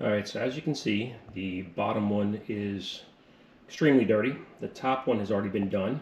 Alright, so as you can see, the bottom one is extremely dirty. The top one has already been done.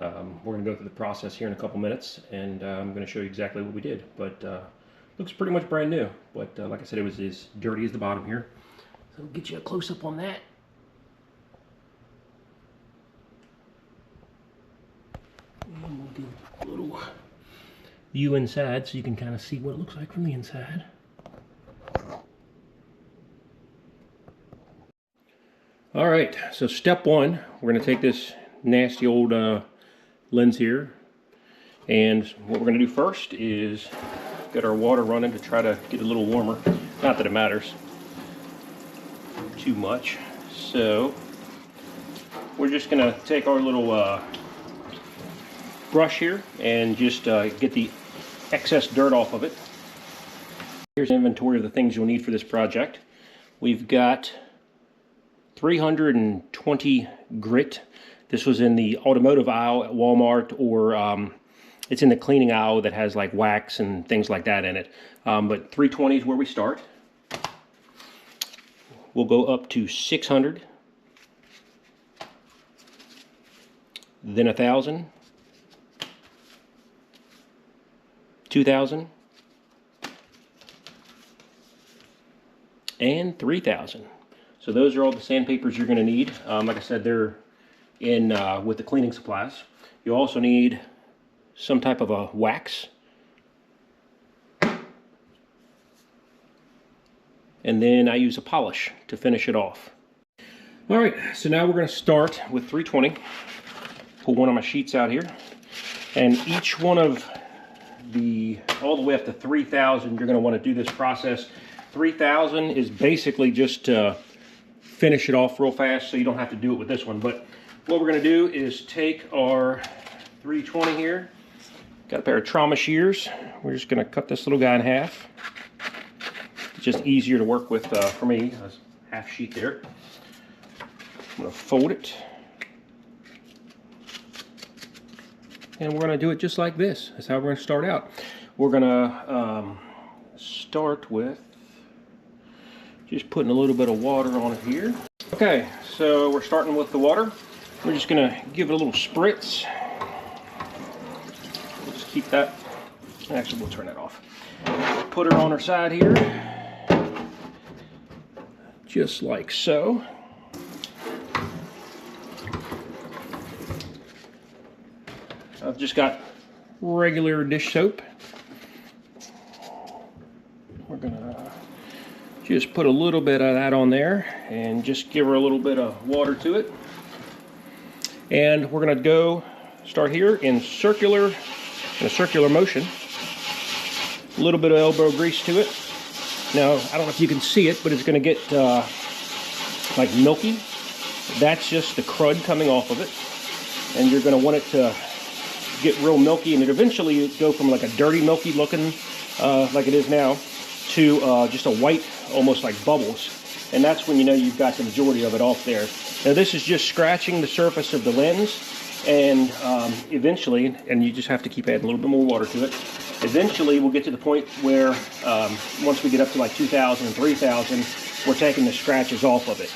We're going to go through the process here in a couple minutes, and I'm going to show you exactly what we did. But looks pretty much brand new. But like I said, it was as dirty as the bottom here. So I'll get you a close-up on that. And we'll do a little view inside so you can kind of see what it looks like from the inside. Alright, so step one, we're going to take this nasty old lens here, and what we're going to do first is get our water running to try to get it a little warmer. Not that it matters too much. So we're just going to take our little brush here and just get the excess dirt off of it. Here's an inventory of the things you'll need for this project. We've got 320 grit. This was in the automotive aisle at Walmart, or it's in the cleaning aisle that has like wax and things like that in it. But 320 is where we start. We'll go up to 600, then 1,000, 2,000, and 3,000. So those are all the sandpapers you're going to need. Like I said, they're in with the cleaning supplies. You also need some type of a wax. And then I use a polish to finish it off. Alright, so now we're going to start with 320. Pull one of my sheets out here. And each one of all the way up to 3,000, you're going to want to do this process. 3,000 is basically just to finish it off real fast, so you don't have to do it with this one. But what we're going to do is take our 320 here. Got a pair of trauma shears. We're just going to cut this little guy in half. It's just easier to work with for me. That's half sheet there. I'm going to fold it. And we're going to do it just like this. That's how we're going to start out. We're going to start with just putting a little bit of water on it here. Okay, so we're starting with the water. We're just going to give it a little spritz. We'll just keep that. Actually, we'll turn that off. Put her on her side here. Just like so. I've just got regular dish soap. We're going to just put a little bit of that on there and just give her a little bit of water to it. And we're going to start here in a circular motion. A little bit of elbow grease to it. Now, I don't know if you can see it, but it's going to get like milky. That's just the crud coming off of it. And you're going to want it to get real milky, and it eventually go from like a dirty, milky looking, like it is now, to just a white, almost like bubbles. And that's when you know you've got the majority of it off there. Now this is just scratching the surface of the lens, and eventually, and you just have to keep adding a little bit more water to it, eventually we'll get to the point where once we get up to like 2,000 and 3,000, we're taking the scratches off of it.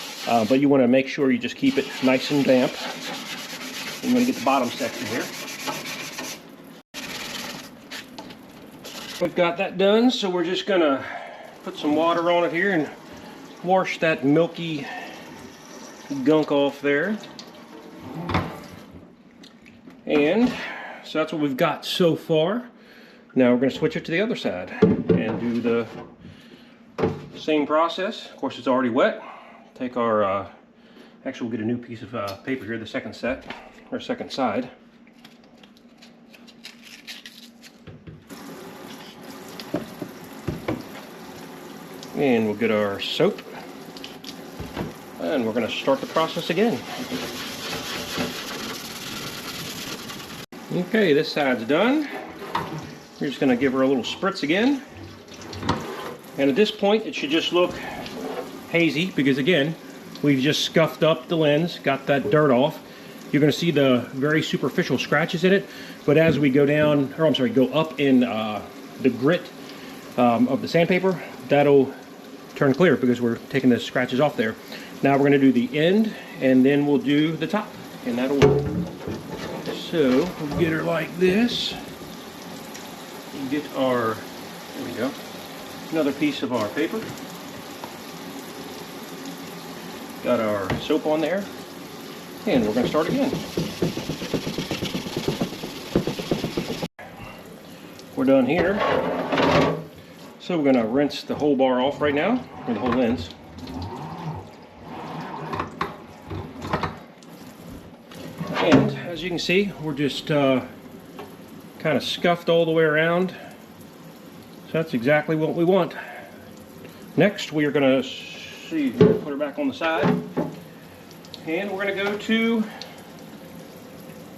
But you want to make sure you just keep it nice and damp. I'm going to get the bottom section here. We've got that done, so we're just going to put some water on it here and wash that milky gunk off there. And so that's what we've got so far. Now we're going to switch it to the other side and do the same process. Of course, it's already wet. Take our, actually we'll get a new piece of paper here, the second set, or second side. And we'll get our soap, and we're going to start the process again. Okay, this side's done. We're just going to give her a little spritz again. And at this point, it should just look hazy, because again, we've just scuffed up the lens, got that dirt off. You're going to see the very superficial scratches in it, but as we go down, or I'm sorry, go up in the grit of the sandpaper, that'll turn clear because we're taking the scratches off there. Now we're going to do the end, and then we'll do the top, and that'll work. So we'll get her like this. We'll get our, there we go, another piece of our paper. Got our soap on there, and we're going to start again. We're done here. So we're going to rinse the whole bar off right now, or the whole lens. And as you can see, we're just kind of scuffed all the way around. So that's exactly what we want. Next, we are going to put her back on the side. And we're going to go to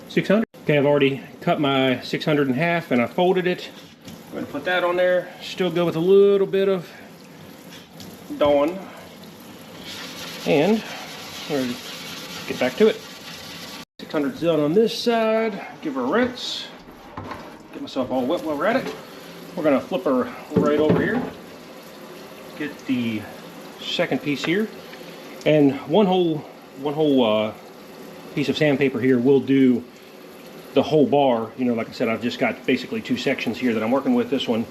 600. Okay, I've already cut my 600 in half and I folded it. I'm going to put that on there. Still go with a little bit of Dawn. And we're going to get back to it. 600's done on this side. Give her a rinse. Get myself all wet while we're at it. We're going to flip her right over here. Get the second piece here. And one whole piece of sandpaper here will do the whole bar. You know, like I said, I've just got basically two sections here that I'm working with, this one,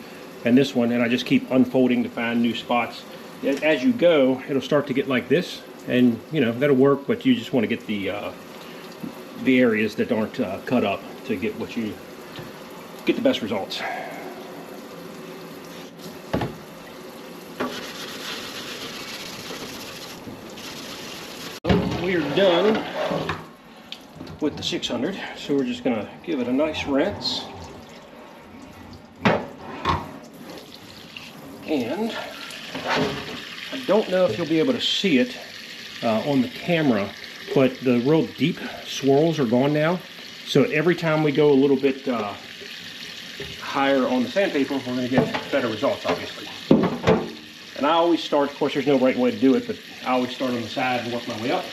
and I just keep unfolding to find new spots. As you go, it'll start to get like this, and you know, that'll work, but you just want to get the areas that aren't cut up to get the best results. We're done with the 600, so we're just gonna give it a nice rinse. And I don't know if you'll be able to see it on the camera, but the real deep swirls are gone now. So every time we go a little bit higher on the sandpaper, we're going to get better results, obviously. And I always start, of course there's no right way to do it, but I always start on the side and work my way up.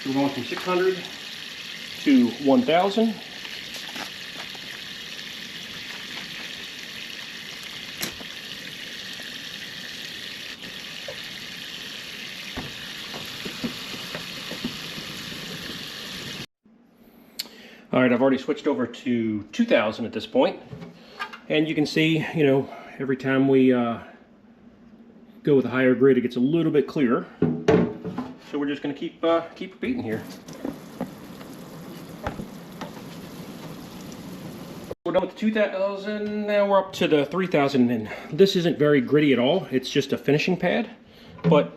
So we're going from 600 to 1000. All right, I've already switched over to 2000 at this point, and you can see, you know, every time we go with a higher grid, it gets a little bit clearer. So we're just going to keep repeating here. We're done with the 2000. Now we're up to the 3000, and this isn't very gritty at all. It's just a finishing pad, but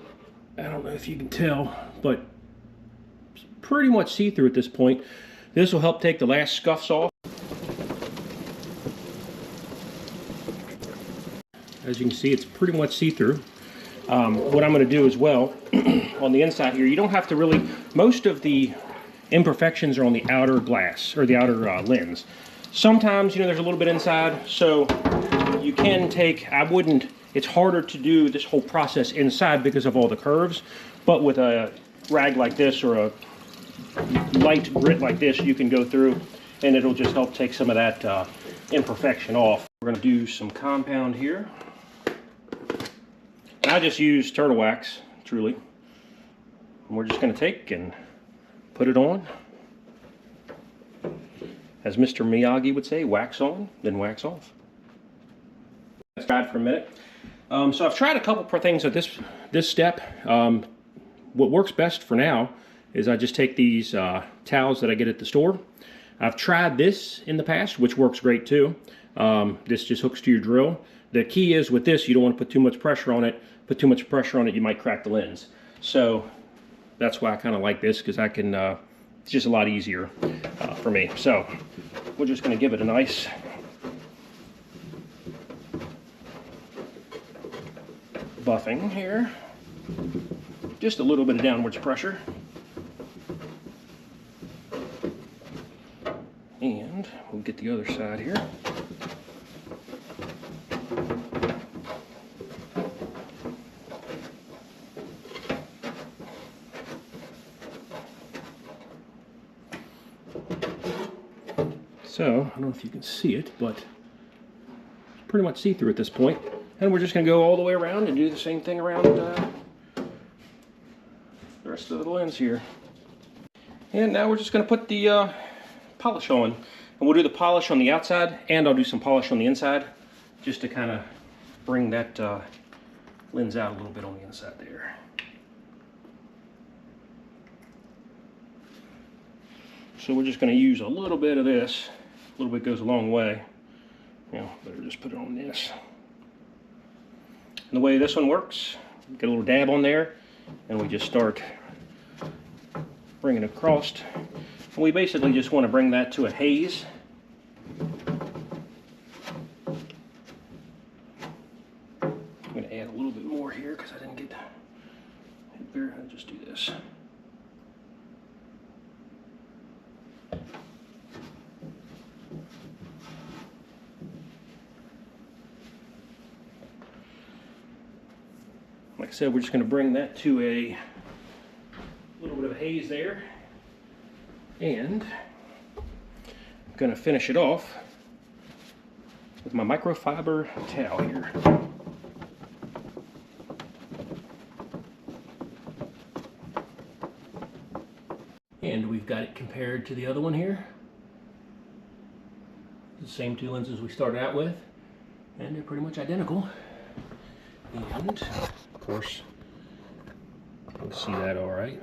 I don't know if you can tell, but it's pretty much see-through at this point. This will help take the last scuffs off. As you can see, it's pretty much see-through. What I'm going to do as well, on the inside here, you don't have to really, most of the imperfections are on the outer glass, or the outer lens. Sometimes, you know, there's a little bit inside, so you can take, it's harder to do this whole process inside because of all the curves, but with a rag like this or a light grit like this, you can go through and it'll just help take some of that imperfection off. We're going to do some compound here. And I just use turtle wax, truly. And we're just going to take and put it on. As Mr. Miyagi would say, wax on, then wax off. Let's try it for a minute. So I've tried a couple of things at this step. What works best for now is I just take these towels that I get at the store. I've tried this in the past, which works great too. This just hooks to your drill. The key is with this, you don't want to put too much pressure on it. Put too much pressure on it, you might crack the lens. So that's why I kind of like this, because I can, it's just a lot easier for me. So we're just going to give it a nice buffing here. Just a little bit of downwards pressure. And we'll get the other side here. So, I don't know if you can see it, but it's pretty much see-through at this point. And we're just going to go all the way around and do the same thing around the rest of the lens here. And now we're just going to put the polish on. And we'll do the polish on the outside, and I'll do some polish on the inside, just to kind of bring that lens out a little bit on the inside there. So we're just going to use a little bit of this. A little bit goes a long way. You know, better just put it on this. And the way this one works, get a little dab on there, and we just start bringing it across. And we basically just want to bring that to a haze. I'm going to add a little bit more here because I didn't get it there. I'll just do this. Like I said, we're just going to bring that to a little bit of a haze there. And I'm going to finish it off with my microfiber towel here. And we've got it compared to the other one here. The same two lenses we started out with, and they're pretty much identical. And of course, you can see that all right.